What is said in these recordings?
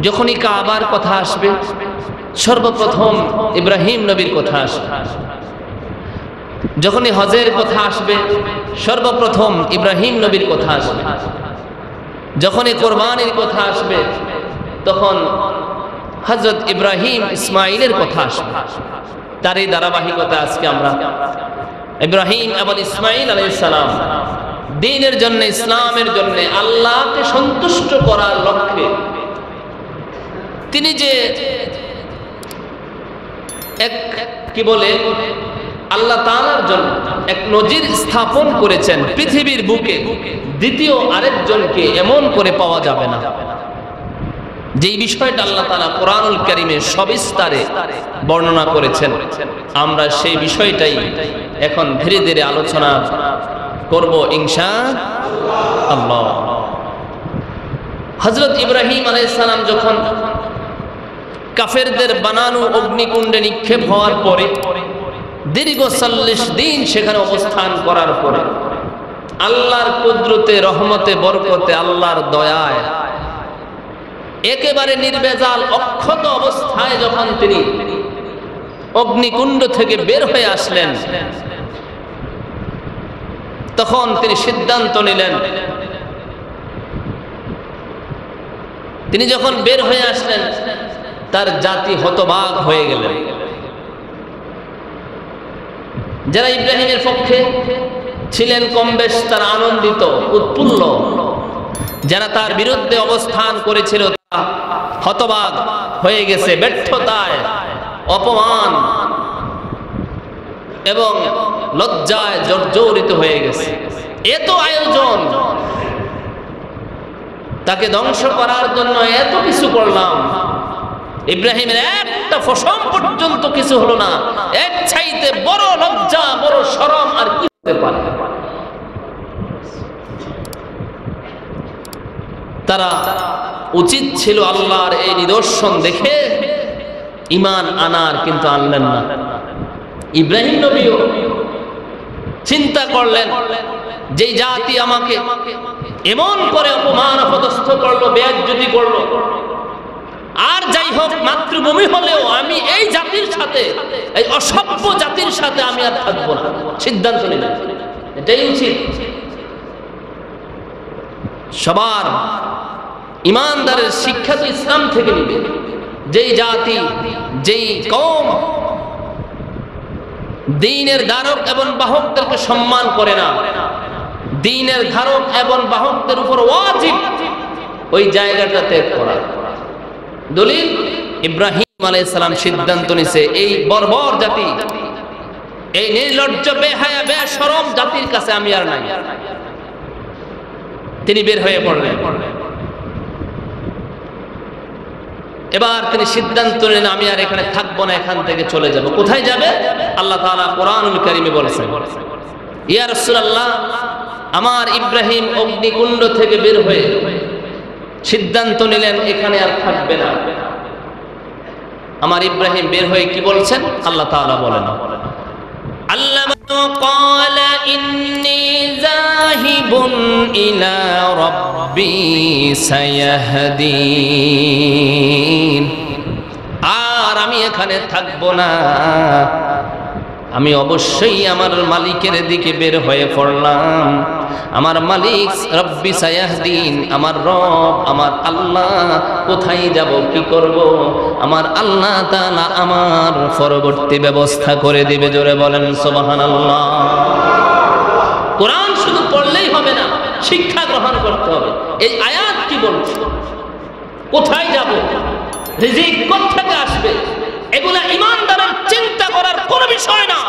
যখনই কাবার কথা আসবে সর্বপ্রথম ইব্রাহিম নবীর কথা আসবে, যখনই হজের কথা আসবে সর্বপ্রথম ইব্রাহিম নবীর কথা আসবে, যখনই কোরবানির কথা আসবে তখন হযরত ইব্রাহিম ইসমাইলের কথা আসবে। তার এই ধারাবাহিকতা আজকে আমরা ইব্রাহিম এবং ইসমাইল আলাইহিস সালাম দ্বীনের জন্য, ইসলামের জন্য, আল্লাহকে সন্তুষ্ট করার লক্ষ্যে তিনি যে এক কি বলে আল্লাহ তাআলার জন্য এক নজির স্থাপন করেছেন। পৃথিবীর বুকে দ্বিতীয় আরেকজনকে এমন করে পাওয়া যাবে না, যেই বিষয়টা আল্লাহ তাআলা কোরআনুল কারীমে সবিস্তারে বর্ণনা করেছেন। আমরা সেই বিষয়টাই এখন ধীরে ধীরে আলোচনা করব ইনশাআল্লাহ। হযরত ইব্রাহিম আলাইহিস সালাম যখন কাফেরদের বানানো অগ্নিকুণ্ডে নিক্ষেপ হওয়ার পরে দীর্ঘ ৪০ দিন সেখানে অবস্থান করার পরে আল্লাহর কুদরতে, রহমতে, বরকতে, আল্লাহর দয়ায় একেবারে নির্ভেজাল অক্ষত অবস্থায় যখন তিনি অগ্নিকুণ্ড থেকে বের হয়ে আসলেন, তখন তিনি সিদ্ধান্ত নিলেন, তিনি যখন বের হয়ে আসলেন তার জাতি হতবাক হয়ে গেলেন। যারা ইব্রাহিমের পক্ষে ছিলেন কম বেশ তারা আনন্দিত, উৎফুল্ল। যারা তার বিরুদ্ধে অবস্থান করেছিল তারা হতবাক হয়ে গেছে, ব্যর্থতায়, অপমান এবং লজ্জায় জর্জরিত হয়ে গেছে। এত আয়োজন, তাকে ধ্বংস করার জন্য এত কিছু করলাম, ইব্রাহিমের একটা ফসম পর্যন্ত কিছু হলো না। এক চাইতে বড় লজ্জা, বড় শরম আর কি হতে পারে? তারা উচিত ছিল আল্লাহর এই নিদর্শন দেখে ঈমান আনার, কিন্তু আনলেন না। ইব্রাহিম নবীও চিন্তা করলেন, যেই জাতি আমাকে এমন করে অপমান অপদস্থ করলো, বেইজ্জতি করলো, আর যাই হোক মাতৃভূমি হলেও আমি এই জাতির সাথে, এই অসভ্য জাতির সাথে আমি আর থাকবো না। সিদ্ধান্ত নিলেন, এটাই উচিত। সবার ইমানদারের শিক্ষা তো ইসলাম থেকে নিবে। যেই জাতি, যেই কওম দ্বীনের ধারক এবং বাহকদেরকে সম্মান করে না, দ্বীনের ধারক এবং বাহকদের উপর ওয়াজিব ওই জায়গাটা ত্যাগ করা। দলিল, ইব্রাহিম আলাইহিস সালাম সিদ্ধান্ত নিছে এই বর্বর জাতি, এই নির্লজ্জ, বেহায়া, বেশরম জাতির কাছে আমি আর নাই। তিনি বের হয়ে পড়লেন। এবার তিনি সিদ্ধান্ত নিলেন, আমি আর এখানে থাকবো না, এখান থেকে চলে যাব। কোথায় যাবে? আল্লাহ তাআলা কোরআনুল কারীমে বলেছেন, ইয়া রাসূলুল্লাহ, আমার ইব্রাহিম অগ্নিকুণ্ড থেকে বের হয়ে সিদ্ধান্ত নিলেন এখানে আর থাকবে না। আমার ইব্রাহিম বের হয়ে কি বলছেন? আল্লাহ তাআলা বলেন, আল্লামা ক্বালা ইন্নী যাহিবুন ইলা রাব্বি সায়াহদিন। আর আমি এখানে থাকবো না, আমি অবশ্যই আমার মালিকের দিকে বের হয়ে পড়লাম। আমার মালিক রব্বি সায়াহদিন, আমার রব, আমার আল্লাহ কোথায় যাব, কি করব, আমার আল্লাহ তাআলা আমার পরবর্তী ব্যবস্থা করে দিবে। জোরে বলেন সুবহানাল্লাহ। কোরআন শুধু পড়লেই হবে না, শিক্ষা গ্রহণ করতে হবে। এই আয়াত কি বলছে? কোথায় যাব, রিজিক কোথা থেকে আসবে, এগুলা ঈমানদারের চিন্তা করার কোনো বিষয় না।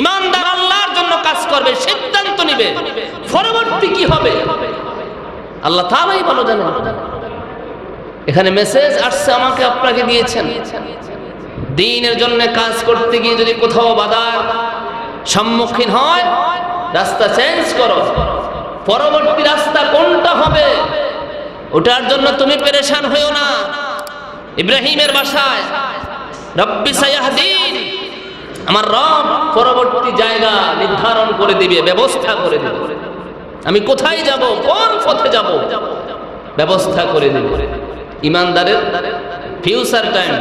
ঈমানদার আল্লাহর জন্য কাজ করবে, সিদ্ধান্ত নিবে, পরবর্তী কি হবে আল্লাহ তাআলাই ভালো জানেন। এখানে মেসেজ আসছে, আমাকে আপনাকে দিয়েছেন। দ্বীনের জন্য কাজ করতে গিয়ে যদি কোথাও বাধার সম্মুখীন হয়, রাস্তা চেঞ্জ করো। পরবর্তী রাস্তা কোনটা হবে ওটার জন্য তুমি পেরেশান হইও না। ইব্রাহিমের ভাষায় রব্বি সায়াহদিন, আমার রব পরবর্তী জায়গা নির্ধারণ করে দিবে, ব্যবস্থা করে দিবে। আমি কোথায় যাব, কোন পথে যাব, ব্যবস্থা করে দিবে। ইমানদারের ফিউচার টাইম,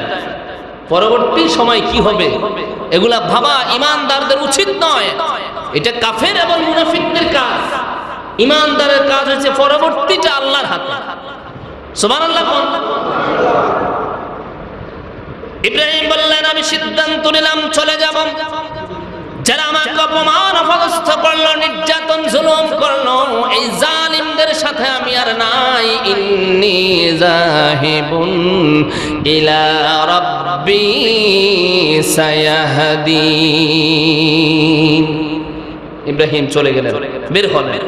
পরবর্তী সময় কি হবে এগুলা ভাবা ইমানদারদের উচিত নয়। এটা কাফের এবং মুনাফিকদের কাজ। ইমানদারের কাজ হচ্ছে পরবর্তীটা আল্লাহর হাতে। সুবহানাল্লাহ। ইব্রাহিম বললেন আমি সিদ্ধান্ত নিলাম চলে যাব। যারা আমাকে অপমান অপদস্থ করলো, নির্যাতন জুলুম করলো, এই জালিমদের সাথে আমি আর নাই। ইন্নী যাহিবুন ইলা রাব্বি সায়াহদিন। ইব্রাহিম চলে গেলেন, বের হলেন।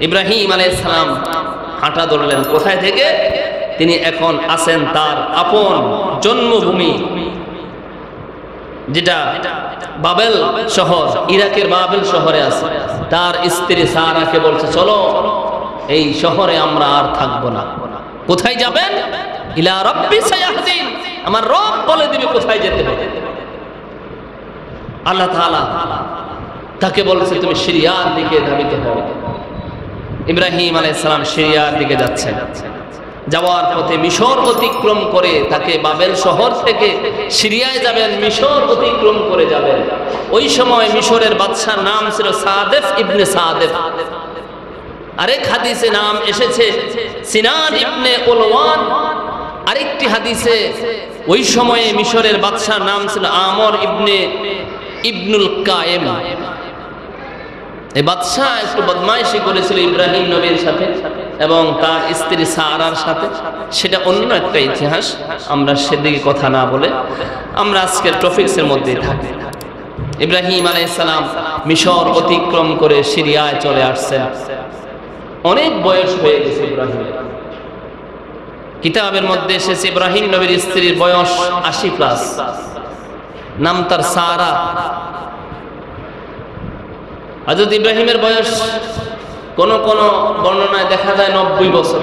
ইব্রাহিম আলাইহিস সালাম হাঁটা ধরলেন। কোথায় থেকে? তিনি এখন আছেন তার আপন জন্মভূমি, যেটা বাবেল শহর, ইরাকের বাবেল শহরে আছে। তার স্ত্রী সারাকে বলছে চলো এই শহরে আমরা আর থাকবো না। কোথায় যাবেন? ইলা রাব্বি সায়াহদিন, আমার রব বলে দিবে কোথায় যেতে হবে। আল্লাহ তাআলা তাকে বলছে তুমি সিরিয়ার দিকে ধাবিত হও। ইব্রাহিম আলাইহিস সালাম সিরিয়ার দিকে যাচ্ছেন। যাওয়ার পথে মিশর অতিক্রম করে তাকে বাবেল শহর থেকে সিরিয়ায় যাবেন, মিশর অতিক্রম করে যাবেন। ওই সময় মিশরের বাদশার নাম ছিল সাদেফ ইবনে সাদেফ। আরেক হাদিসে নাম এসেছে সিনান ইবনে উলওয়ান। আরেকটি হাদিসে ওই সময়ে মিশরের বাদশার নাম ছিল আমর ইবনুল কায়েম। এই বাদশাহ একটু বদমাইশি করেছিল ইব্রাহিম নবীর সাথে এবং তার স্ত্রী সারার সাথে। সেটা অন্য একটা ইতিহাস, আমরা সেদিকে কথা না বলে আমরা আজকের টপিকসের মধ্যেই থাকি। ইব্রাহিম আলাইহিস সালাম মিশর অতিক্রম করে সিরিয়ায় চলে আসছেন। অনেক বয়স হয়ে গেছে ইব্রাহিমের। কিতাবের মধ্যে এসেছে ইব্রাহিম নবীর স্ত্রীর বয়স 80+। নাম তার সারা। হযরত ইব্রাহিমের বয়স কোন কোন বর্ণনায় দেখা যায় 90 বছর,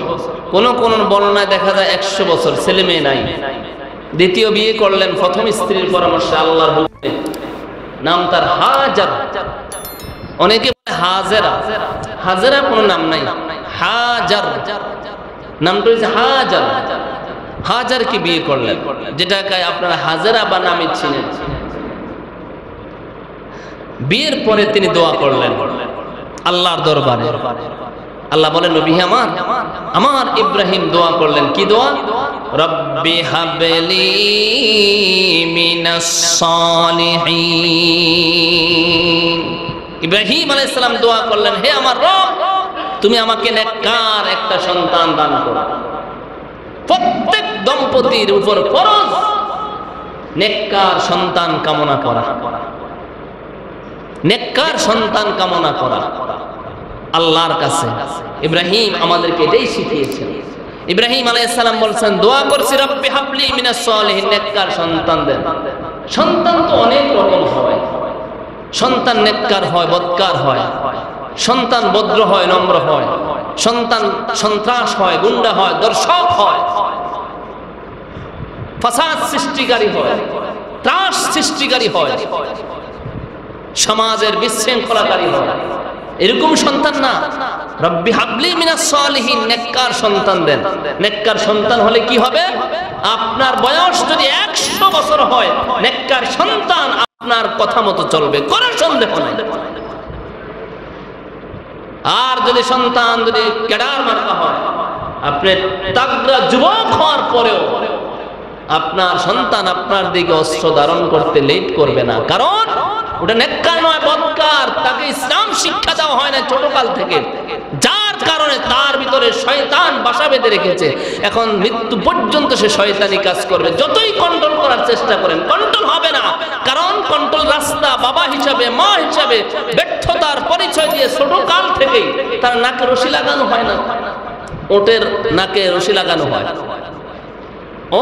কোন কোন বর্ণনায় দেখা যায় 100 বছর। ছেলে মেয়ে নাই। দ্বিতীয় বিয়ে করলেন প্রথম স্ত্রীর পরামর্শে, আল্লাহর হুকুমে। নাম তার হাজার। অনেকে বলে হাজেরা, হাজেরা কোনো নাম নাই, হাজার নামটা হচ্ছে হাজার। হাজার কি বিয়ে করলেন, যেটাকে আপনারা হাজেরা বা নামে চিনেন। বিয়ের পরে তিনি দোয়া করলেন আল্লাহর দরবারে। আল্লাহ বলেন নবী আমার ইব্রাহিম দোয়া করলেন, কি দোয়া? রব্বি হাবলি মিনাস সালিহিন। ইব্রাহিম আলাইহিস সালাম দোয়া করলেন, হে আমার রব তুমি আমাকে নেককার একটা সন্তান দান করো। প্রত্যেক দম্পতির উপর ফরজ নেককার সন্তান কামনা করা, নেককার সন্তান কামনা করা আল্লাহর কাছে। ইব্রাহিম আমাদেরকে এটাই শিখিয়েছেন। ইব্রাহিম আলাইহিস সালাম বলছেন, দোয়া করছি রব্বি হাবলি মিনাস সালিহিন, নেককার সন্তান দেন। সন্তান তো অনেক রকম হয়। সন্তান নেককার হয়, বদকার হয়। সন্তান ভদ্র হয়, নম্র হয়। সন্তান সন্ত্রাস হয়, গুন্ডা হয়, দর্শক হয়, ফাসাদ সৃষ্টিকারী হয়, ত্রাস সৃষ্টিকারী হয়, সমাজের বিশৃঙ্খলাকারী হয়। এরকম সন্তান না। রব্বি হাবলি মিনাস সালিহিন, নেককার সন্তান দেন। নেককার সন্তান হলে কি হবে? আপনার বয়স যদি 100 বছর হয়, নেককার সন্তান আপনার কথা মতো চলবে, কোনো সন্দেহ নাই। আর যদি সন্তান যদি কেডার মার্কা হয়, আপনি তাগড়া যুবক হওয়ার পরেও আপনার সন্তান আপনার দিকে অস্ত্র ধারণ করতে লেট করবে না, কারণ ওটা নেককার নয়, বদকার। তাকে ইসলাম শিক্ষা দেওয়া হয় না ছোটকাল থেকে, যার কারণে তার ভিতরে শয়তান বাসা বেঁধে রেখেছে। এখন মৃত্যু পর্যন্ত সে শয়তানি কাজ করবে। যতই কন্ট্রোল করার চেষ্টা করেন, কন্ট্রোল হবে না, কারণ কন্ট্রোল রাস্তা বাবা হিসাবে, মা হিসাবে ব্যর্থতার পরিচয় দিয়ে ছোটকাল থেকেই তার নাকে রশি লাগানো হয় না। ওটের নাকে রশি লাগানো হয়।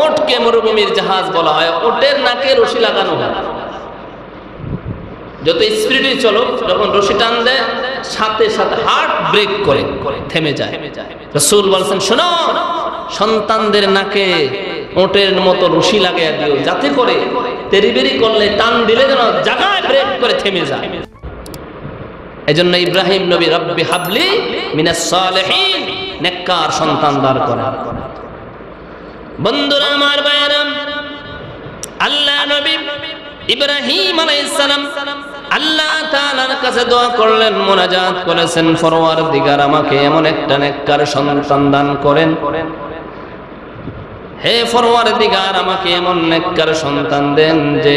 ওটকে মরুভূমির জাহাজ বলা হয়, ওটের নাকে রশি লাগানো হয়। যত স্পিডে চলো, যখন রশি টান দেয় সাথে সাথে হার্ট ব্রেক করে থেমে যায়। রাসূল বলেছেন, শোনো, সন্তানদের নাকে ওটের মতো রশি লাগাইয়া দিও, যাতে করে তেরিবেরি করলে, টান দিলে যেন জায়গায় ব্রেক করে থেমে যায়। এজন্য ইব্রাহিম নবী রব্বি হাবলি মিনাস সালিহিন, নেককার সন্তান দান করেন। বন্ধুরা আমার ভাইয়েরা, আল্লাহ নবী ইব্রাহিম আলাইহিস সালাম আল্লাহ তাআলার কাছে দোয়া করলেন, মুনাজাত করেছেন, পরওয়ারদিগার আমাকে এমন একটা নেককার সন্তান দান করেন। হে পরওয়ারদিগার, আমাকে এমন নেককার সন্তান দেন যে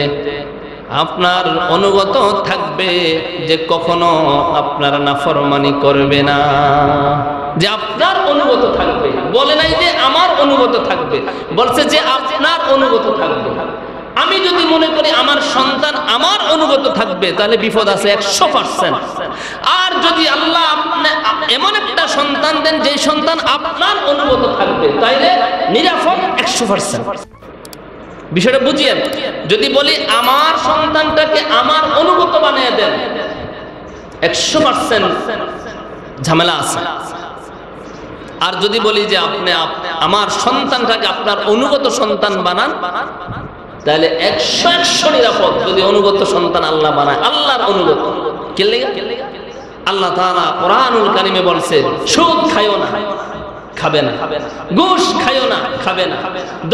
আপনার অনুগত থাকবে, যে কখনো আপনার নাফরমানি করবে না, যে আপনার অনুগত থাকবে। বলে নাই যে আমার অনুগত থাকবে, বলছে যে আপনার অনুগত থাকবে। আমি যদি মনে করি আমার সন্তান আমার অনুগত থাকবে, তাহলে বিপদ আছে 100%। আর যদি আল্লাহ আপনি এমন একটা সন্তান দেন যে সন্তান আপনার অনুগত থাকবে, তাইলে নিরাপদ 100%। বিষয়টা বুঝিয়েন। যদি বলি আমার সন্তানটাকে আমার অনুগত বানিয়ে দেন, 100% ঝামেলা আছে। আর যদি বলি যে আপনি আমার সন্তানটাকে আপনার অনুগত সন্তান বানান, তাহলে 100% নিরাপদ। যদি অনুগত সন্তান আল্লাহ বানায়, আল্লাহর অনুগত। আল্লাহ তাআলা কোরআনুল কারীমে বলছে, সুদ খায়ও না, খাবে না, ঘুষ খায়ও না, খাবে না,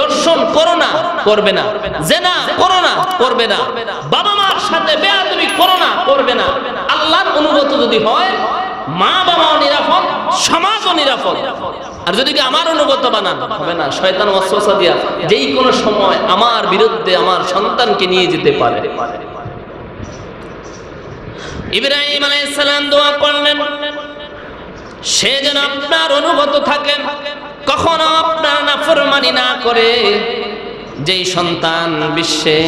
দর্শন করো না, করবে না, জিনা করো না, করবে না, বাবা মার সাথে বেয়াদবি করো না, করবে না। আল্লাহর অনুগত যদি হয়, মা বাবাও নিরাপদ, সমাজও নিরাপদ। আর যদি আমার অনুগত বানান, হবে না। শয়তান ওয়াসওয়াসা দিয়া যেই কোনো সময় আমার বিরুদ্ধে আমার সন্তানকে নিয়ে যেতে পারে। ইব্রাহিম আলাইহিস সালাম দোয়া করলেন, সে যেন আপনার অনুগত থাকেন, কখনো আপনার নাফরমানি না করে। যেই সন্তান বিশ্বে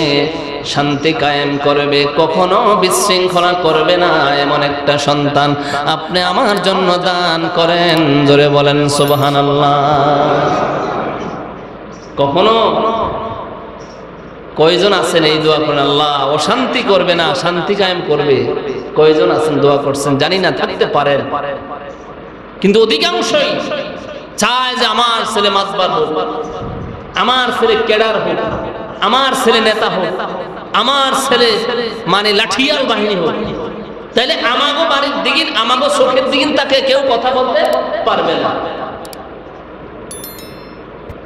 শান্তি কায়েম করবে, কখনো বিশৃঙ্খলা করবে না, এমন একটা সন্তান আপনি আমার জন্য দান করেন। জোরে বলেন সুবহানাল্লাহ। কখনো কয়জন আছেন এই দোয়া করেন, আল্লাহ অশান্তি করবে না, শান্তি কায়েম করবে? কয়জন আছেন দোয়া করছেন? জানি না, থাকতে পারেন। কিন্তু অধিকাংশই চায় যে আমার ছেলে মাতবার হোক, আমার ছেলে ক্যাডার হোক, আমার ছেলে নেতা হোক, আমার ছেলে মানে লাঠিয়াল বাহিনী হোক। তাইলে আমাগো বাড়ির দিকে, আমাগো চোখের দিকে তাকে কেউ কথা বলতে পারবে না।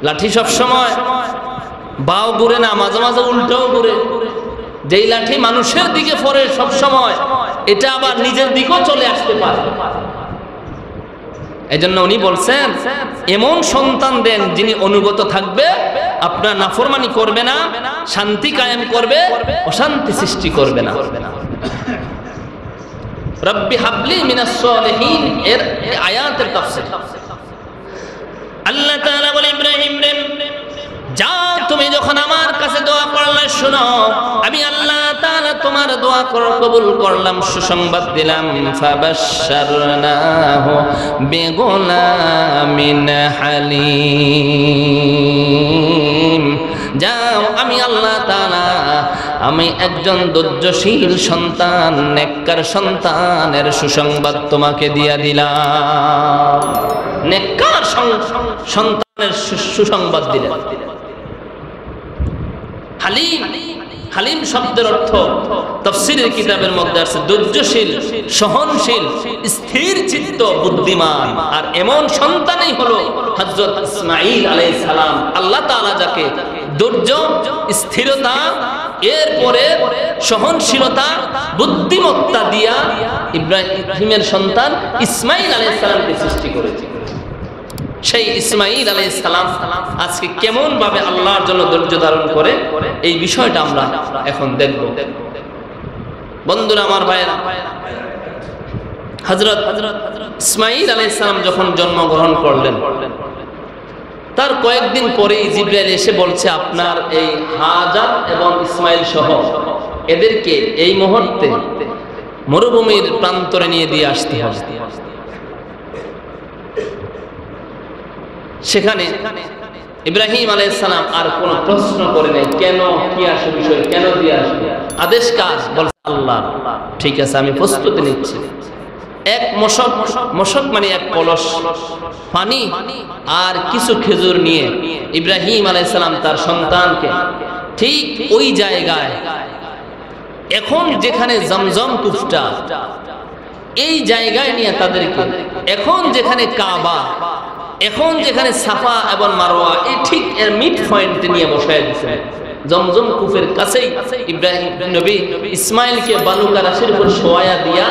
লাঠি সব সময় বাও ঘুরে না, মাঝে মাঝে উল্টাও ঘুরে। যেই লাঠি মানুষের দিকে পড়ে সব সময়, এটা আবার নিজের দিকেও চলে আসতে পারে। এজন্য উনি বলছেন, এমন সন্তান দেন যিনি অনুগত থাকবে, আপনার নাফরমানি করবে না, শান্তি কায়েম করবে, অশান্তি সৃষ্টি করবে না। রব্বি হাবলি মিনাস সালিহিন এর আয়াতের তাফসীর। আল্লাহ তাআলা বলে, ইব্রাহিম রে, যাও তুমি যখন আমার কাছে দোয়া করলে, শোনো, আমি আল্লাহ তাআলা তোমার দোয়া কবুল করলাম, সুসংবাদ দিলাম। ফাবাশশারনাহু বিগুলামিন হালিম। যাও, আমি আল্লাহ তাআলা আমি একজন ধৈর্যশীল সন্তান, নেককার সন্তানের সুসংবাদ তোমাকে দিয়া দিলাম। নেককার সন্তানের সুসংবাদ দিলেন। হালিম, হালিম শব্দের অর্থ তাফসীরের কিতাবের মধ্যে আছে ধৈর্যশীল, সহনশীল, স্থির চিত্ত, বুদ্ধিমান। আর এমন সন্তানই হলো হযরত ইসমাঈল আলাইহিস সালাম। আল্লাহ তাআলা যাকে ধৈর্য, স্থিরতা, এরপরে সহনশীলতা, বুদ্ধিমত্তা দিয়া ইব্রাহিমের সন্তান ইসমাঈল আলাইহিস সালামকে সৃষ্টি করেছে। সেই ইসমাঈল আলাইহিস সালাম আজকে কেমন ভাবে আল্লাহর জন্য ধৈর্য ধারণ করে, এই বিষয়টা আমরা এখন দেখব। বন্ধুরা আমার ভাইয়েরা, হযরত ইসমাঈল আলাইহিস সালাম যখন জন্মগ্রহণ করলেন, তার কয়েকদিন পরেই জিবরাইল এসে বলছে, আপনার এই হাজার এবং ইসমাঈল সহ এদেরকে এই মুহূর্তে মরুভূমির প্রান্তরে নিয়ে দিয়ে আসতে হবে। সেখানে ইব্রাহিম আলাইহিস সালাম আর কোনো প্রশ্ন করে নাই, কেন, কি আসে বিষয়, কেন দিয়ে আসবে, আদেশ কাজ, বলছে আল্লাহ, ঠিক আছে আমি প্রস্তুতি নিচ্ছি। এক মশক মানে এক কলস পানি আর কিছু খেজুর নিয়ে ইব্রাহিম আলাইহিস সালাম তার সন্তানকে ঠিক ওই জায়গায়, এখন যেখানে জমজম কূপটা, এই জায়গায় নিয়ে তাদেরকে এখন যেখানে কাবা, এখন যেখানে সাফা এবং মারওয়া, এই ঠিক এর মিড পয়েন্টে নিয়ে বসায় দিয়েছেন। জমজম কূপের কাছেই ইব্রাহিম নবী ইসমাইলকে বালুকা রাশির উপর শোয়ায়া দিয়া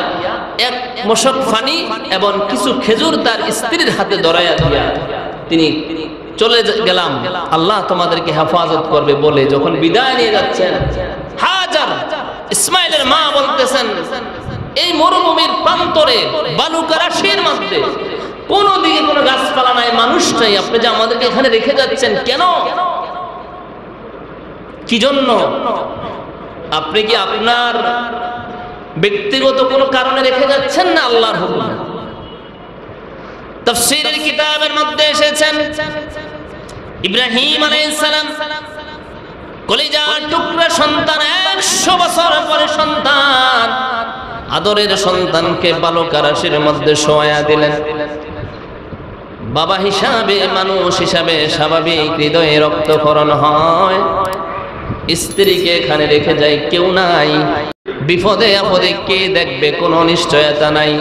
এক মশক পানি এবং কিছু খেজুর তার স্ত্রীর হাতে ধরাইয়া দিয়া তিনি চলে গেলাম, আল্লাহ তোমাদেরকে হেফাজত করবে বলে যখন বিদায় নিয়ে যাচ্ছেন, হাজার ইসমাইলের মা বলতেছেন, এই মরুভূমির প্রান্তরে বালুকা রাশির মধ্যে কোনো দিকে কোনো গাছপালা নাই, মানুষ নাই, আপনি যে আমাদেরকে এখানে রেখে যাচ্ছেন কেন, কি জন্য? আপনি কি আপনার ব্যক্তিগত কোনো কারণে রেখে যাচ্ছেন না আল্লাহর হুকুমে? তাফসীরের কিতাবের মধ্যে এসেছেন ইব্রাহিম আলাইহিস সালাম কলিজার টুকরা সন্তান, 100 বছর পরে সন্তান, আদরের সন্তানকে বালুকা রাশির মধ্যে শোয়া দিলেন। বাবা হিসাবে, মানুষ হিসাবে স্বাভাবিক হৃদয়ে রক্তক্ষরণ হয়। স্ত্রীকে এখানে রেখে যায়, কেউ নাই, বিপদে আপদে কে দেখবে, কোনো নিশ্চয়তা নাই,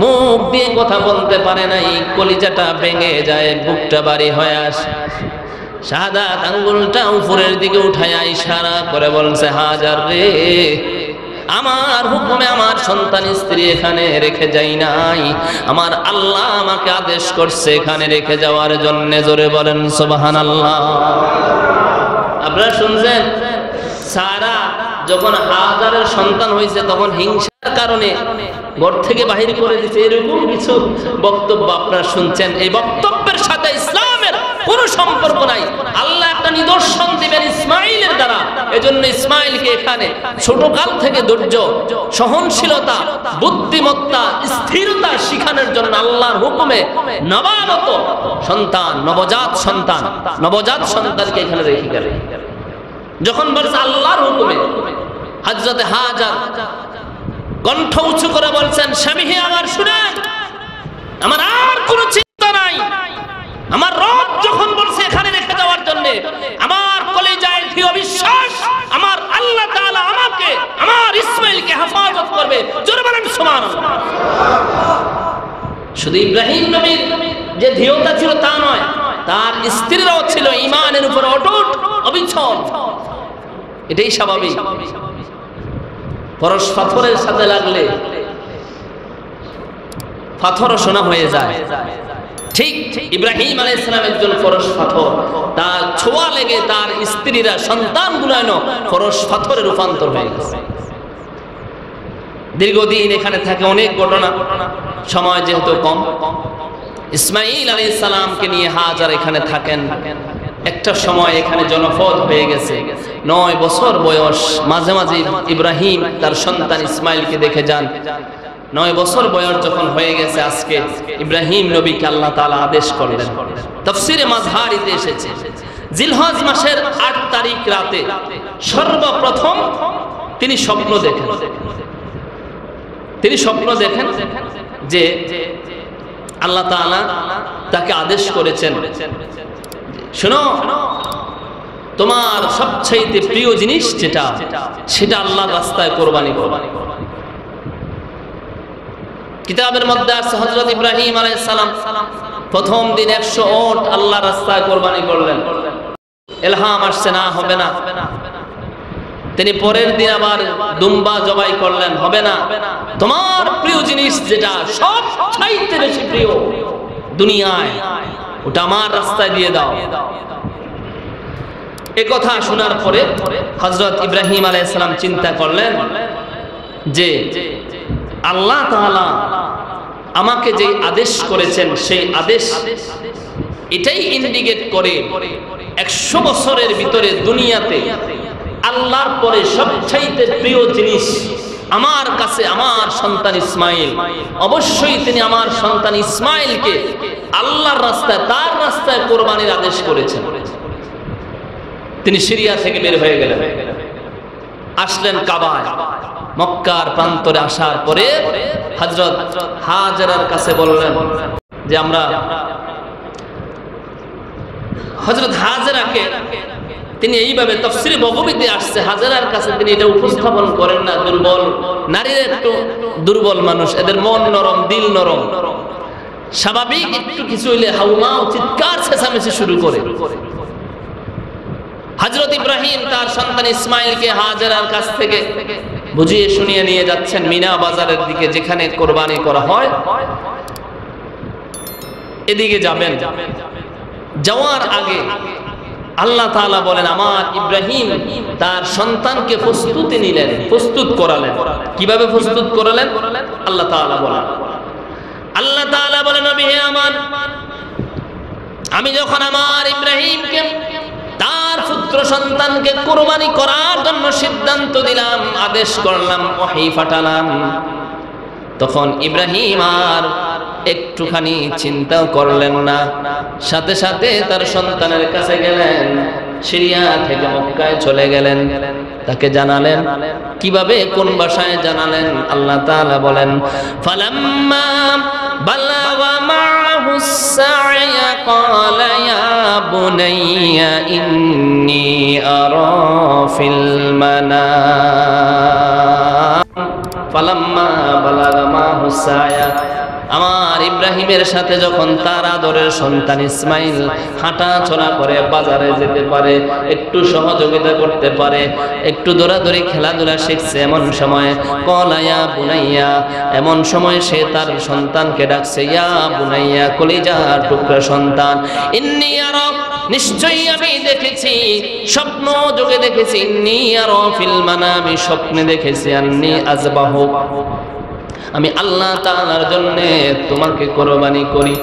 মুখ দিয়ে কথা বলতে পারে নাই, কলিজাটা ভেঙে যায়, বুকটা ভারী হয়ে আসে। শাহাদাত আঙ্গুলটা উপরের দিকে উঠায়া ইশারা করে বলছে, হাজার রে, আমার হুকুমে আমার সন্তান স্ত্রী এখানে রেখে যাই নাই, আমার আল্লাহ আমাকে আদেশ করছে এখানে রেখে যাওয়ার জন্য। জোরে বলেন সুবহানাল্লাহ। আপনারা শুনছেন, সারা যখন হাজারের সন্তান হয়েছে তখন হিংসার কারণে ঘর থেকে বাহির করে দিয়েছে, এরকম কিছু বক্তব্য আপনারা শুনছেন। এই বক্তব্যের সাথে ইসলামের কোনো সম্পর্ক নাই। আল্লাহ একটা নিদর্শন দিবেন ইসমাইলের দ্বারা, এজন্য ইসমাইলকে এখানে ছোটকাল থেকে ধৈর্য, সহনশীলতা, বুদ্ধিমত্তা, স্থিরতা শিখানোর জন্য আল্লাহর হুকুমে নবাগত সন্তান, নবজাত সন্তানকে এখানে রেখে গেলেন। যখন বলছে আল্লাহর হুকুমে, হযরতে হাজার কণ্ঠ উঁচু করে বলছেন, স্বামী হে আমার শুনেন, আমার আর কোনো চিন্তা নাই, আমার রব যখন বলছে এখানে রেখে যাওয়ার জন্য, আমার কলিজায় দৃঢ় বিশ্বাস আমার আল্লাহ তাআলা আমাকে, আমার ইসমাইলকে হেফাজত করবে। জোরে বলেন সুবহানাল্লাহ। শুধু ইব্রাহিম নবীর যে দৃঢ়তা ছিল তা নয়, তার স্ত্রীরাও ছিল ঈমানের উপর অটুট, অবিচল। এটাই স্বাভাবিক। পরশ পাথরের সাথে লাগলে পাথরও সোনা হয়ে যায়। ঠিক ইব্রাহিম আলাইহিস সালাম একজন পরশ পাথর, তার ছোঁয়া লেগে তার স্ত্রীরা, সন্তানগুলো পরশ পাথরে রূপান্তর হয়ে গেছে। দীর্ঘদিন এখানে থাকে, অনেক ঘটনা, সময় যেহেতু কম, ইসমাইল আলাইহিস সালামকে নিয়ে হাজার এখানে থাকেন। একটা সময় এখানে জনপদ হয়ে গেছে, 9 বছর বয়স। মাঝে মাঝে ইব্রাহিম তার সন্তান ইসমাইলকে দেখে যান। 9 বছর বয়স যখন হয়ে গেছে, আজকে ইব্রাহিম নবীকে আল্লাহ তাআলা আদেশ করলেন। তাফসীরে মাজহারিতে এসেছে, জিলহজ মাসের 8 তারিখ রাতে সর্বপ্রথম তিনি স্বপ্ন দেখেন যে আল্লাহ তাআলা তাকে আদেশ করেছেন, শোনো, তোমার সবচেয়ে প্রিয় জিনিস যেটা, সেটা আল্লাহর রাস্তায় কোরবানি করো। কিতাবের মধ্যে আছে হযরত ইব্রাহিম আলাইহিস সালাম প্রথম দিন 100 ওট আল্লাহর রাস্তায় কোরবানি করলেন। ইলহাম আসছে, না হবে না। তিনি পরের দিন আবার দুম্বা জবাই করলেন, হবে না। তোমার প্রিয় জিনিস যেটা সবচেয়ে বেশি প্রিয় দুনিয়ায়, ওটা আমার রাস্তায় দিয়ে দাও। এই কথা শোনার পরে হযরত ইব্রাহিম আলাইহিস সালাম চিন্তা করলেন যে আল্লাহ তাআলা আমাকে যে আদেশ করেছেন, সেই আদেশ এটাই ইন্ডিকেট করে 100 বছরের ভিতরে দুনিয়াতে আল্লাহর পরে সবচাইতে প্রিয় জিনিস আমার কাছে আমার সন্তান ইসমাইল। অবশ্যই তিনি আমার সন্তান ইসমাইলকে আল্লাহর রাস্তায়, তার রাস্তায় কোরবানির আদেশ করেছেন। তিনি সিরিয়া থেকে বের হয়ে গেলেন, আসলেন কাবায়। মক্কার প্রান্তরে আসার পরে হযরত হাজরার কাছে বললেন যে আমরা হযরত হাজরাকে, তিনি এইভাবে তাফসীরে বগবীতে আসছে, হাজরার কাছে তিনি এটা উপস্থাপন করেন না দুর্বল নারীরা একটু দুর্বল মানুষ, এদের মন নরম, দিল নরম, স্বাভাবিক একটু কিছু হইলে হাউমাউ চিৎকার চেঁচামেচি শুরু করে। হযরত ইব্রাহিম তার সন্তান ইসমাইলকে হাজেরার কাছ থেকে বুঝিয়ে শুনিয়ে নিয়ে যাচ্ছেন মিনা বাজারের দিকে, যেখানে কোরবানি করা হয়। এদিকে যাবেন, যাওয়ার আগে আল্লাহ তাআলা বলেন আমার ইব্রাহিম তার সন্তানকে প্রস্তুতি নিলেন, প্রস্তুত করালেন। কিভাবে প্রস্তুত করালেন আল্লাহ তাআলা বলেন? আল্লাহ তাআলা বলেন নবী হে আমার, আমি যখন আমার ইব্রাহিমকে তার পুত্র সন্তানকে কুরবানি করার জন্য সিদ্ধান্ত দিলাম, আদেশ করলাম, ওহী পাঠালাম, তখন ইব্রাহিম আর একটুখানি চিন্তা করলেন না, সাথে সাথে তার সন্তানের কাছে গেলেন, সিরিয়া থেকে মক্কায় চলে গেলেন, তাকে জানালেন। কিভাবে, কোন ভাষায় জানালেন? আল্লাহ তাআলা বলেন ফালাম্মা বালাগা মা'হুস সা'য়া ক্বালা ইয়া বুনাইয়া ইন্নী আরা ফিল মানাম। ফালাম্মা বালাগা মা'হুস সা'য়া, আমার ইব্রাহিমের সাথে যখন তার আদরের সন্তান ইসমাইল হাঁটা চলা করে, বাজারে যেতে পারে, একটু সহযোগিতা করতে পারে, একটু দৌড়াদৌড়ি খেলাধুলা শিখছে, এমন সময় ক্বালা ইয়া বুনাইয়া, এমন সময় সে তার সন্তানকে ডাকছে, ইয়া বুনাইয়া, কলিজার টুকরা সন্তান, ইন্নী আরা, নিশ্চয়ই আমি দেখেছি, স্বপ্ন যোগে দেখেছি, ইন্নী আরা ফিল মানামি, স্বপ্নে দেখেছি, আন্নী আযবাহু, আমি আল্লাহ তাআলার জন্য তোমাকে কুরবানি করি।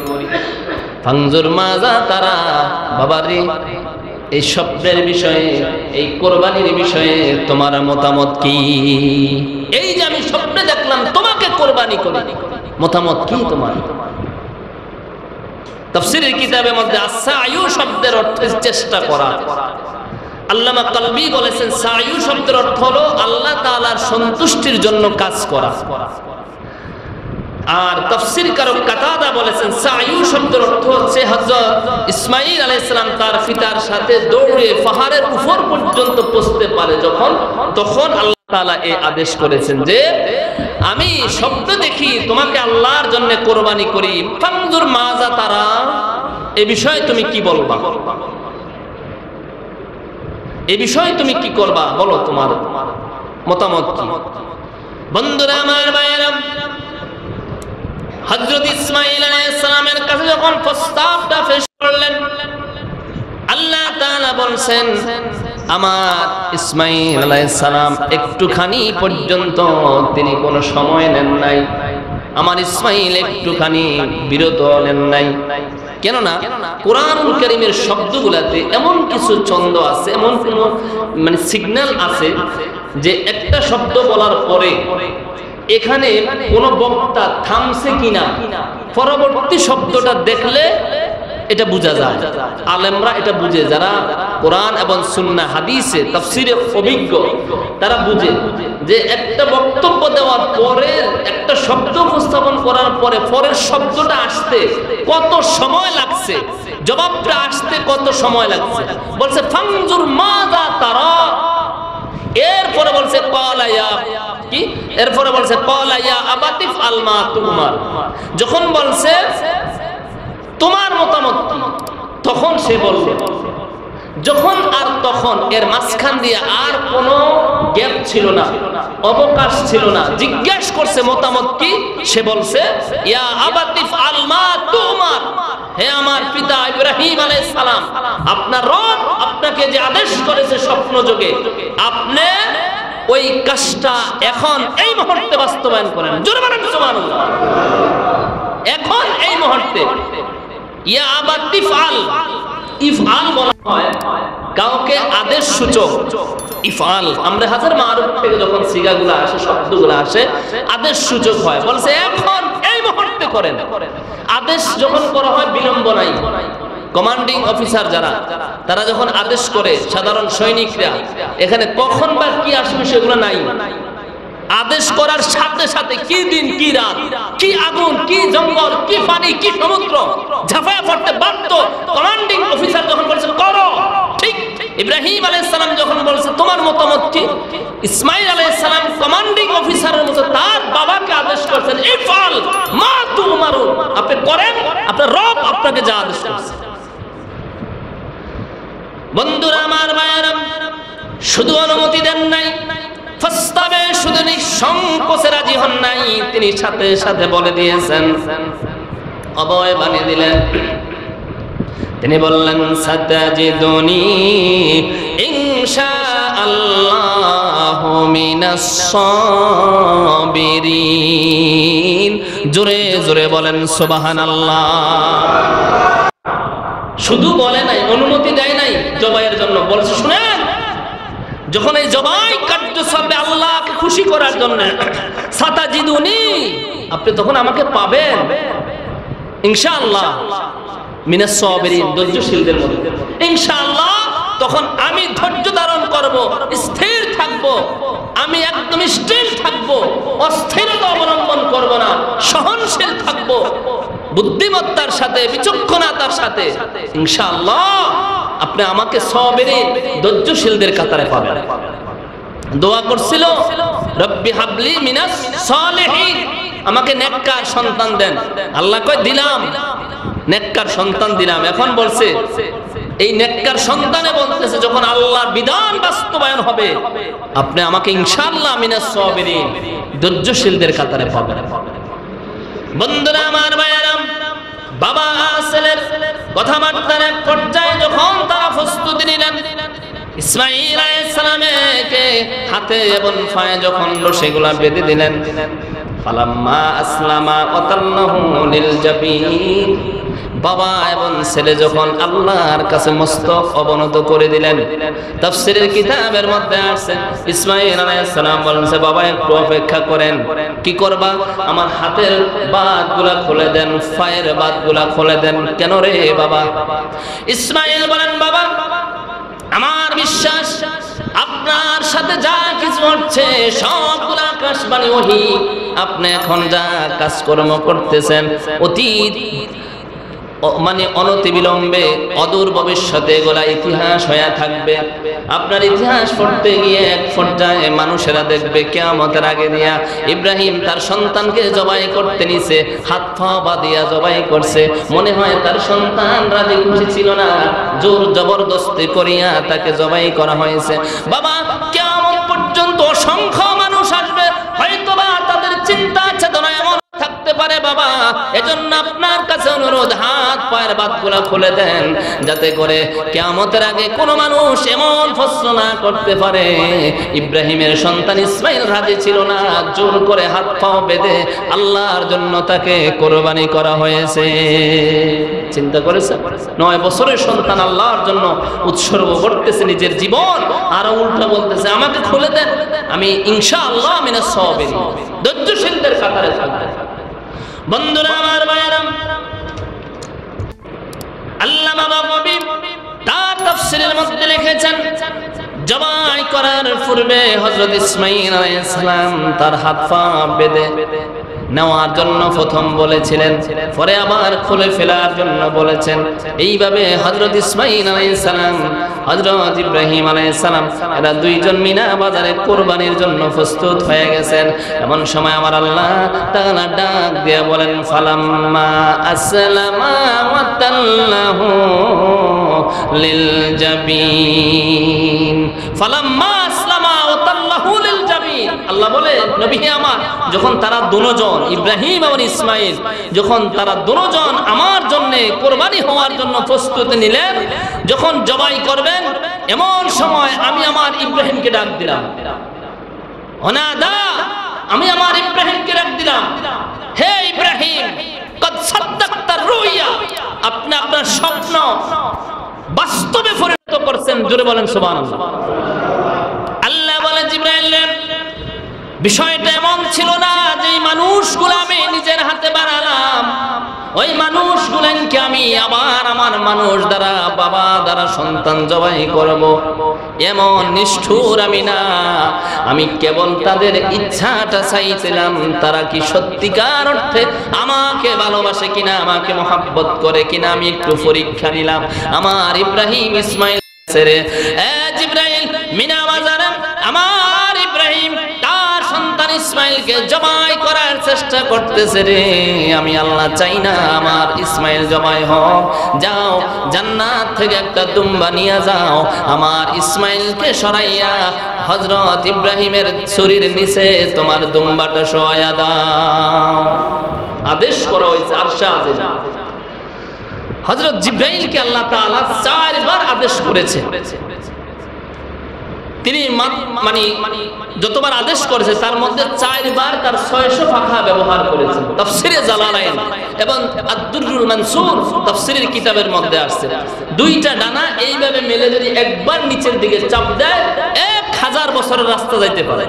ফানজুর মাজা তারা, বাবারে এই স্বপ্নের বিষয়ে, এই কুরবানির বিষয়ে তোমার মতামত কি? এই যে আমি স্বপ্নে দেখলাম তোমাকে কুরবানি করি, মতামত কি তোমার? তাফসীরের কিতাবের মধ্যে আস-সা'য়ু শব্দের অর্থ চেষ্টা করা। আল্লামা কলবি বলেছেন সা'য়ু শব্দের অর্থ হলো আল্লাহ তাআলার সন্তুষ্টির জন্য কাজ করা। আর তাফসীর কারক কাতাদা বলেছেন সা'য়ু শব্দের অর্থ হচ্ছে হযরত ইসমাঈল আলাইহিস সালাম তার পিতার সাথে দৌড়ে পাহাড়ের উপর পর্যন্ত পৌঁছতে পারে যখন, তখন আল্লাহ তাআলা এই আদেশ করেছেন যে আমি স্বপ্ন দেখি তোমাকে আল্লাহর জন্য কুরবানি করি। ফানজুর মাজা তারা, এই বিষয়ে তুমি কি বলবা? এই বিষয়ে তুমি কি করবা? বলো তোমার মতামত কি? বন্ধুরা আমার, ভাইয়েরা, হযরত ইসমাঈল আলাইহিস সালামের কাছে যখন প্রস্তাবটা পেশ করলেন, আল্লাহ তাআলা বলেন আমার ইসমাঈল আলাইহিস সালাম একটুখানি পর্যন্ত তিনি কোনো সময় নেন নাই, আমার ইসমাঈল একটুখানি বিরত নেন নাই। কেননা কোরআনুল কারীমের শব্দগুলোতে এমন কিছু ছন্দ আছে, এমন কোন মানে সিগন্যাল আছে যে একটা শব্দ বলার পরে এখানে কোন বক্তা থামছে কিনা পরবর্তী শব্দটা দেখলে এটা বোঝা যায়। আলেমরা এটা বুঝে, যারা কোরআন এবং সুন্নাহ হাদিসে তাফসীরে অভিজ্ঞ তারা বুঝে যে একটা বক্তব্য দেওয়ার পরে, একটা শব্দ উপস্থাপন করার পরে পরের শব্দটা আসতে কত সময় লাগছে, জবাবটা আসতে কত সময় লাগছে। বলছে ফানজুর মাজা তারা, এরপরে বলছে ক্বালা ইয়া কি, এরপরে বলছে ক্বালা ইয়া আবাতিফ আল মা তুমার, যখন বলছে তোমার মতামত কি, তখন সে বলল যখন আর তখন, এর মাঝখান দিয়ে আর কোনো গ্যাপ ছিল না, অবকাশ ছিল না। জিজ্ঞেস করছে মতামত কি, সে বলছে ইয়া আবাতিফ আল মা তুমার, হে আমার পিতা ইব্রাহিম আলাইহিস সালাম, আপনার রব আপনাকে যে আদেশ করেছে স্বপ্ন যোগে, আপনি ওই কাজটা এখন এই মুহূর্তে বাস্তবায়ন করেন। জোরে বলেন সুবহানাল্লাহ। এখন এই মুহূর্তে ইয়া আবাতিফ আল, ইফআল বলা হয় কাউকে আদেশ সূচক। ইফআল আমরা হাজার মারুফ থেকে যখন সিগাগুলো আসে, শব্দগুলো আসে, আদেশ সূচক হয়। বলছে এখন এই মুহূর্তে করেন। আদেশ যখন করা হয় বিলম্ব নাই। কমান্ডিং অফিসার যারা, তারা যখন আদেশ করে, সাধারণ সৈনিকরা, এখানে কখন বা কি আসবে সেগুলো নাই। আদেশ করার সাথে সাথে কি দিন কি রাত, কি আগুন, কি জঙ্গল, কি পানি, কি সমুদ্র ঝাঁপায়া পড়তে বাধ্য। কমান্ডিং অফিসার যখন বলছে করো, ঠিক। ইব্রাহিম আলাইহিস সালাম যখন বলছে তোমার মতামত কি, ইসমাঈল আলাইহিস সালাম কমান্ডিং অফিসারের মতো তার বাবাকে আদেশ করছেন, ইফআল মা তুমারুন, আপনি করেন, আপনার রব আপনাকে যা আদেশ করেছে। বন্ধুরা আমার, ভাইয়েরা, শুধু অনুমতি দেন নাই, প্রস্তাবে শুধু নিঃসংকোচে রাজি হন নাই, তিনি সাথে সাথে বলে দিয়েছেন, অবয় বানিয়ে দিলেন। তিনি বললেন, সাতাজিদুনি ইনশাআল্লাহু মিনাস সাবিরিন। জোরে জোরে বলেন সুবহানাল্লাহ। শুধু বলে নাই, অনুমতি দেয় নাই জবাইয়ের জন্য, বলছে শুনেন, যখন এই জবাই কার্য চলবে আল্লাহকে খুশি করার জন্য, সাতাজিদুনি, আপনি তখন আমাকে পাবেন ইনশাআল্লাহ মিনাস সাবিরিন, ধৈর্যশীলদের মধ্যে। ইনশাআল্লাহ তখন আমি ধৈর্য ধারণ করব, স্থির থাকব, আমি একদম স্থির থাকব, অস্থিরতা অবলম্বন করব না, সহনশীল থাকব, বুদ্ধিমত্তার সাথে, বিচক্ষণতার সাথে। ইনশাআল্লাহ আপনি আমাকে সাবিরিন, ধৈর্যশীলদের কাতারে পাবেন। দোয়া করছিল, রব্বি হাবলি মিনাস সালিহিন, আমাকে নেককার সন্তান দেন। আল্লাহ কয় দিলাম, নেককার সন্তান দিলাম। এখন বলছে এই নেককার সন্তানে বলতেছে যখন আল্লাহর বিধান বাস্তবায়ন হবে, আপনি আমাকে ইনশাআল্লাহ মিনাস সাবিরিন, ধৈর্যশীলদের কাতারে পাবেন। বন্ধুরা আমার, ভাইয়েরা, বাবা ছেলের কথাবার্তার এক পর্যায়ে যখন তারা প্রস্তুতি নিলেন, ইসমাঈল আলাইহিস সালামকে হাতে এবং পায়ে যখন সেগুলা বেঁধে দিলেন, ফালাম্মা আসলামা ওয়াতাল্লাহু লিল জাবিন, বাবা এবং ছেলে যখন আল্লাহর কাছে মস্তক অবনত করে দিলেন, তাফসীরের কিতাবের মধ্যে আছে ইসমাঈল আলাইহিস সালাম বলেছে, বাবা একটু অপেক্ষা করেন। কি করবা? আমার হাতের বাতগুলা খুলে দেন, পায়ের বাতগুলা খুলে দেন। কেন রে বাবা? ইসমাঈল বলেন, বাবা আমার বিশ্বাস আপনার সাথে যা কিছু হচ্ছে সবগুলা আকাশবাণী ওহী, আপনি এখন যা কাজকর্ম করতেছেন অতীত মানে অনতিবিলম্বে অদূর ভবিষ্যতে এগুলা ইতিহাস হয়ে থাকবে। আপনার ইতিহাস পড়তে গিয়ে এক পর্যায়ে মানুষেরা দেখবে কিয়ামতের আগে দিয়া ইব্রাহিম তার সন্তানকে জবাই করতে নিছে, হাত পা বাঁধিয়া জবাই করছে। মনে হয় তার সন্তান রাজি খুশি ছিল না, জোর জবরদস্তি করিয়া তাকে জবাই করা হয়েছে। বাবা কিয়ামত পর্যন্ত অসংখ্য মানুষ আসবে, হয়তোবা তাদের চিন্তা চেতনা এমন থাকতে পারে বাবা, এজন্য আপনার কাছে অনুরোধ, হাত পায়ের বাতগুলা খুলে দেন, যাতে করে কিয়ামতের আগে কোনো মানুষ এমন প্রশ্ন না করতে পারে ইব্রাহিমের সন্তান ইসমাঈল রাজি ছিল না, জোর করে হাত পা বেঁধে আল্লাহর জন্য তাকে কোরবানি করা হয়েছে। চিন্তা করেছে, 9 বছরের সন্তান আল্লাহর জন্য উৎসর্গ করতেছে নিজের জীবন, আর উল্টা বলতেছে আমাকে খুলে দেন, আমি ইনশাআল্লাহ মিনাস সাবিরিন, ধৈর্যশীলদের কাতারে থাকব। বন্ধুরা আমার, ভাইয়েরা, আল্লামা বাববী তার তাফসীরের মধ্যে লিখেছেন, জবাই করার পূর্বে হযরত ইসমাঈল আলাইহিস সালাম তার হাত পা বেঁধে নেওয়ার জন্য প্রথম বলেছিলেন, পরে আবার খুলে ফেলার জন্য বলেছেন। এইভাবে হযরত ইসমাঈল আলাইহিস সালাম, হযরত ইব্রাহিম আলাইহিস সালাম, এরা দুইজন মিনা বাজারে কুরবানির জন্য প্রস্তুত হয়ে গেছেন। এমন সময় আমার আল্লাহ তাআলা ডাক দিয়ে বলেন, ফালাম্মা আসলামা ওয়া তাল্লাহু লিল জাবিন, ফালাম্মা আসলামা ওয়া তাল্লাহু লিল জাবিন। আল্লাহ বলে, নবী আমার, যখন তারা দুজন ইব্রাহিম এবং ইসমাঈল যখন তারা দুজন আমার জন্য কুরবানি হওয়ার জন্য প্রস্তুতি নিলেন, যখন জবাই করবেন, এমন সময় আমি আমার ইব্রাহিমকে ডাক দিলাম, ওনাদা, আমি আমার ইব্রাহিমকে ডাক দিলাম, হে ইব্রাহিম, কদ সাদ্দাকতা রুইয়া, আপনি আপনার স্বপ্ন বাস্তবে পরিণত করছেন। জোরে বলেন সুবহানাল্লাহ। আল্লাহ বলে, জিবরাইল, বিষয়টা এমন ছিল না যে মানুষগুলো আমি নিজের হাতে বানালাম, ওই মানুষগুলোকে আমি আবার আমার মানুষ দ্বারা, বাবা দ্বারা সন্তান জবাই করব, এমন নিষ্ঠুর আমি না। আমি কেবল তাদের ইচ্ছাটা চাইছিলাম, তারা কি সত্যিকার অর্থে আমাকে ভালোবাসে কিনা, আমাকে মহব্বত করে কিনা, আমি একটু পরীক্ষা নিলাম। আমার ইব্রাহিম ইসমাঈল ছেড়ে জিবরাইল মিনা বাজারে আমার ইব্রাহিম তার সন্তান ইসমাইলকে জবাই করার চেষ্টা করতেছে রে, আমি আল্লাহ চাই না আমার ইসমাইল জবাই হোক, যাও জান্নাত থেকে একটা দুম্বা নিয়ে যাও, আমার ইসমাইলকে সরাইয়া হযরত ইব্রাহিমের ছুরির নিচে তোমার দুম্বাটা শোয়া দাও। আদেশ করা হয়েছে আরশে আজিম। হযরত জিবরাইলকে আল্লাহ তাআলা 4 বার আদেশ করেছে। তিনি মানে যতবার আদেশ করেছে তার মধ্যে 4 বার তার 600 পাখা ব্যবহার করেছেন। তাফসীরে জালালাইন এবং আদ-দুররুল মানসুর তাফসীরের কিতাবের মধ্যে আসছে, 2টা ডানা এইভাবে মেলে যদি একবার নিচের দিকে চাপ দেয় 1000 বছরের রাস্তা যাইতে পারে।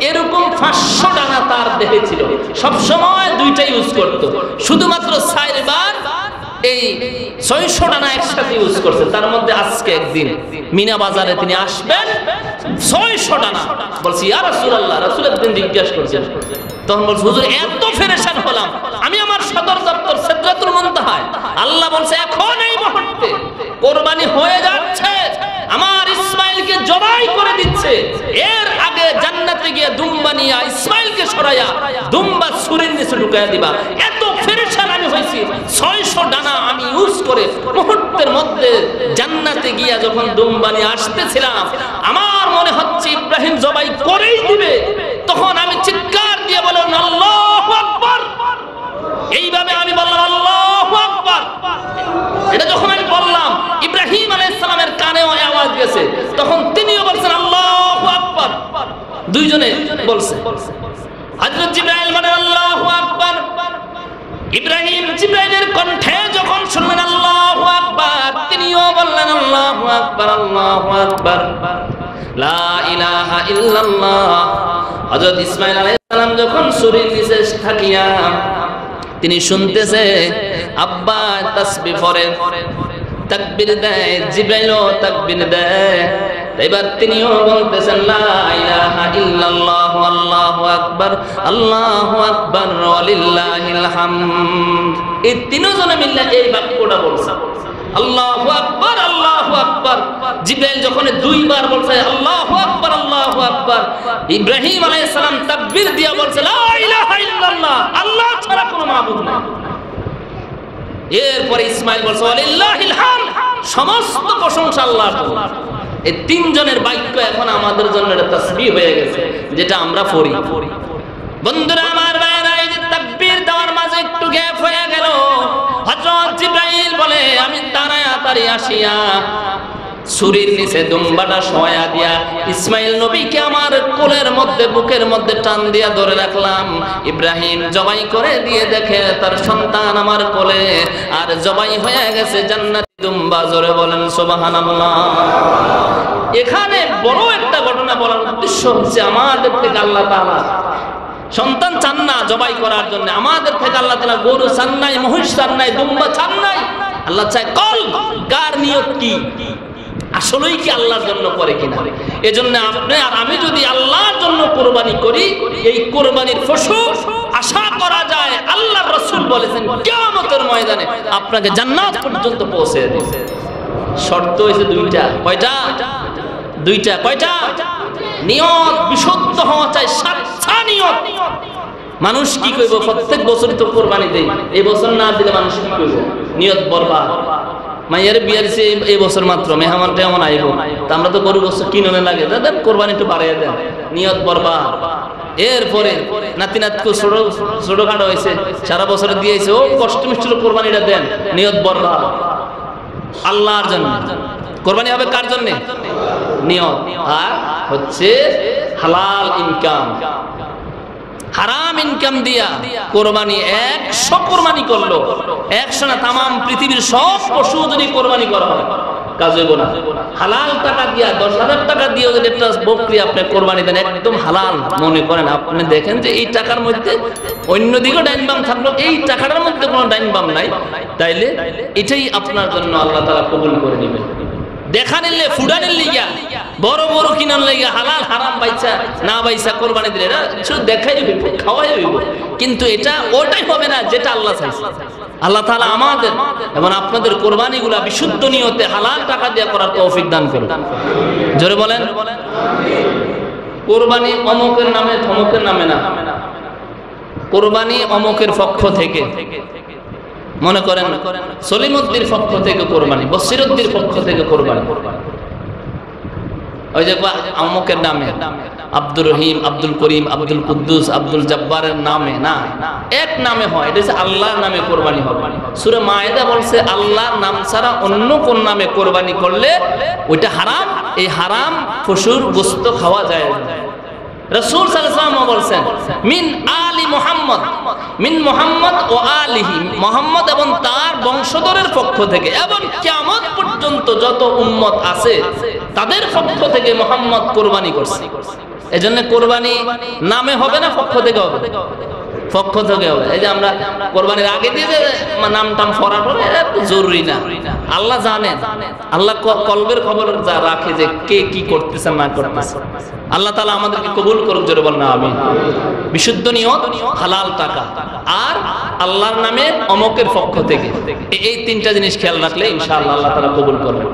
এরকম 500 ডানা তার দেহে ছিল, সব সময় 2টা ইউজ করত, শুধুমাত্র 4 বার এই 600 ডানা একসাথে ইউজ করছে। তার মধ্যে আজকে একদিন মিনা বাজারে তিনি আসবেন, 600 ডানা। বলছি ইয়া রাসূলুল্লাহ, রাসূল একদিন জিজ্ঞাসা করছেন, তখন বলছে হুজুর এত পেরেশান হলাম, আমি আমার সদর দপ্তর সিদরাতুল মুনতাহায়, আল্লাহ বলছে এখন এই মুহূর্তে কুরবানি হয়ে যাচ্ছে, আমার ইসমাইলকে জবাই করে দিচ্ছে, এর আগে জান্নাতে গিয়ে দুম্বা নিয়ে ইসমাইলকে সরাইয়া দুম্বা ছুরির নিচে ঢুকাইয়া দিবা। এত পেরেশান আমি হইছি, 600 ডানা আমি ইউজ করে মুহূর্তের মধ্যে জান্নাতে গিয়া যখন দুম্বা নিয়ে আসতেছিলাম, আমার মনে হচ্ছে ইব্রাহিম জবাই করেই দিবে, তখন আমি চিৎকার দিয়ে বললাম আল্লাহু আকবার। এইভাবে আমি বললাম আল্লাহু আকবার। এটা যখন আমি বললাম ইব্রাহিম আলাইহিস সালামের কানেও আওয়াজ গেছে, তখন তিনিও বলছেন আল্লাহু আকবার। দুইজনে বলছে। হযরত জিবরাইল বলেন আল্লাহু আকবার। ইব্রাহিম জিবরাইলের কণ্ঠে যখন শুনলেন আল্লাহু আকবার, তিনিও বললেন আল্লাহু আকবার, আল্লাহু আকবার, লা ইলাহা ইল্লাল্লাহ। হযরত ইসমাইল আলাইহিস সালাম যখন ছুরির নিচে থাকিয়া তিনি শুনতেছে আব্বা তাসবিহ পড়ে, তাকবীর দেয়, জিবরাইলও তাকবীর দেয়, এবার তিনিও বলতেছেন লা ইলাহা ইল্লাল্লাহ, আল্লাহু আকবার, আল্লাহু আকবার, ওয়ালিল্লাহিল হামদ। এই তিনজনে মিলে এই বাক্যটা বলছে আল্লাহু আকবার, আল্লাহু আকবার। জিবরাইল যখন 2 বার বলছে আল্লাহু আকবার, আল্লাহু আকবার, ইব্রাহিম আলাইহিস সালাম তাকবীর দিয়া বলছে লা ইলাহা ইল্লাল্লাহ, আল্লাহ ছাড়া কোনো মাবুদ নাই। এরপরে ইসমাইল বলছে ওয়ালিল্লাহিল হামদ, সমস্ত প্রশংসা আল্লাহর জন্য। এই তিনজনের বাক্য এখন আমাদের জন্য এটা তাসবিহ হয়ে গেছে, যেটা আমরা পড়ি। বন্ধুরা আমার, ভাইরা, এই যে তাকবীর দেওয়ার মাঝে একটু গ্যাপ হয়ে গেল, হযরত জিবরাইল বলে আমি তাড়াতাড়ি আসিয়া ছুরির নিচে দুম্বাটা শোয়া দিয়া ইসমাইল নবীকে আমার কোলের মধ্যে, বুকের মধ্যে টান দিয়া ধরে রাখলাম। ইব্রাহিম জবাই করে দিয়ে দেখে তার সন্তান আমার কোলে, আর জবাই হয়ে গেছে জান্নাতি দুম্বা। জোরে বলেন সুবহানাল্লাহ। এখানে বড় একটা ঘটনা বলার উদ্দেশ্য হচ্ছে আমাদের থেকে আল্লাহ তাআলা সন্তান চান না জবাই করার জন্য, আমাদের থেকে আল্লাহ তাআলা গরু চান নাই, মহিষ চান নাই, দুম্বা চান নাই। আল্লাহ চায় কলব, কার নিয়ত কি, আসলেই কি আল্লাহর জন্য করে কিনা। এজন্য আপনি আর আমি যদি আল্লাহর জন্য কুরবানি করি, এই কুরবানির পশু আশা করা যায় আল্লাহর রাসূল বলেছেন কিয়ামতের ময়দানে আপনাকে জান্নাত পর্যন্ত পৌঁছে দেবে। শর্ত হইছে 2টা। কয়টা? 2টা। কয়টা? নিয়ত বিশুদ্ধ হওয়া চাই, সাচ্চা নিয়ত। মানুষ কি কইব, প্রত্যেক বছরই তো কুরবানি দেই, এই বছর না দিলে মানুষ কি কইব, নিয়ত বরবাদ। মাইয়ার বিয়ার সে এই বছর মাত্র মেহমান টেমন আইব, তা আমরা তো গরু বছর কিনে লাগে, দাদা কোরবানি একটু বাড়াইয়া দেন, নিয়ত বরবাদ। এরপরে নাতি নাতকু ছোটখাটো হয়েছে, সারা বছর দিয়েছে, ও কষ্ট মিষ্টি কোরবানিটা দেন, নিয়ত বরবাদ। আল্লাহর জন্য কোরবানি হবে, কার জন্য? নিয়ত। আর হচ্ছে হালাল ইনকাম, হারাম ইনকাম দিয়া কোরবানি 100 কোরবানি করলো, 100 না, তামাম পৃথিবীর সব পশু যদি কোরবানি করা হয় কাজ হইব না। হালাল টাকা দিয়া 10,000 টাকা দিয়ে যদি একটা বকরি আপনি কোরবানি দেন, একদম হালাল মনে করেন, আপনি দেখেন যে এই টাকার মধ্যে অন্যদিকে ডাইন বাম থাকলো, এই টাকাটার মধ্যে কোনো ডাইন বাম নাই, তাইলে এটাই আপনার জন্য আল্লাহ তাআলা কবুল করে নেবেন। দেখা নিলে ফুডানির লিগা বড় বড় কিনার লিগা হালাল হারাম বাইচা না বাইচা কোরবানি দিলে না শুধু দেখাই হইব, খাওয়াই হইব, কিন্তু এটা ওটাই হবে না যেটা আল্লাহ চাইছে। আল্লাহ তাআলা আমাদের এবং আপনাদের কোরবানিগুলা বিশুদ্ধ নিয়তে হালাল টাকা দিয়ে করার তৌফিক দান করুন। জোরে বলেন কোরবানি অমুকের নামে থমকের নামে না, কোরবানি অমুকের পক্ষ থেকে। মনে করেন সলিমউদ্দির পক্ষ থেকে কোরবানি, বসিরউদ্দির পক্ষ থেকে কোরবানি, ওই যে অমুকের নামে আব্দুর রহিম, আব্দুল করিম, আব্দুল কুদ্দুস, আব্দুল জব্বারের নামে না, এক নামে হয়, এটা হচ্ছে আল্লাহর নামে কোরবানি হবে। সূরা মায়েদা বলছে আল্লাহর নাম ছাড়া অন্য কোন নামে কোরবানি করলে ওইটা হারাম, এই হারাম পশুর গোশত খাওয়া যায় না। রাসূল সাল্লাল্লাহু আলাইহি ওয়াসাল্লাম বলেন মিন আলি মুহাম্মদ, মিন মুহাম্মদ ও আলিহি, মুহাম্মদ এবং তার বংশধরের পক্ষ থেকে এবং কিয়ামত পর্যন্ত যত উম্মত আছে তাদের পক্ষ থেকে মুহাম্মদ কুরবানি করছে। এজন্য কুরবানি নামে হবে না, পক্ষ থেকে হবে, পক্ষ থেকে হবে। এই যে আমরা কোরবানির আগে দিয়ে যে নাম টাম ফরা করে জরুরি না, আল্লাহ জানেন, আল্লাহ কলবের খবর যা রাখে যে কে কি করতেছে না করতেছে। আল্লাহ তাআলা আমাদেরকে কবুল করুক, জোরে বলেন আমিন। বিশুদ্ধ নিয়ত, হালাল টাকা আর আল্লাহর নামে অমকের পক্ষ থেকে, এই তিনটা জিনিস খেয়াল রাখলে ইনশাআল্লাহ আল্লাহ তাআলা কবুল করবেন।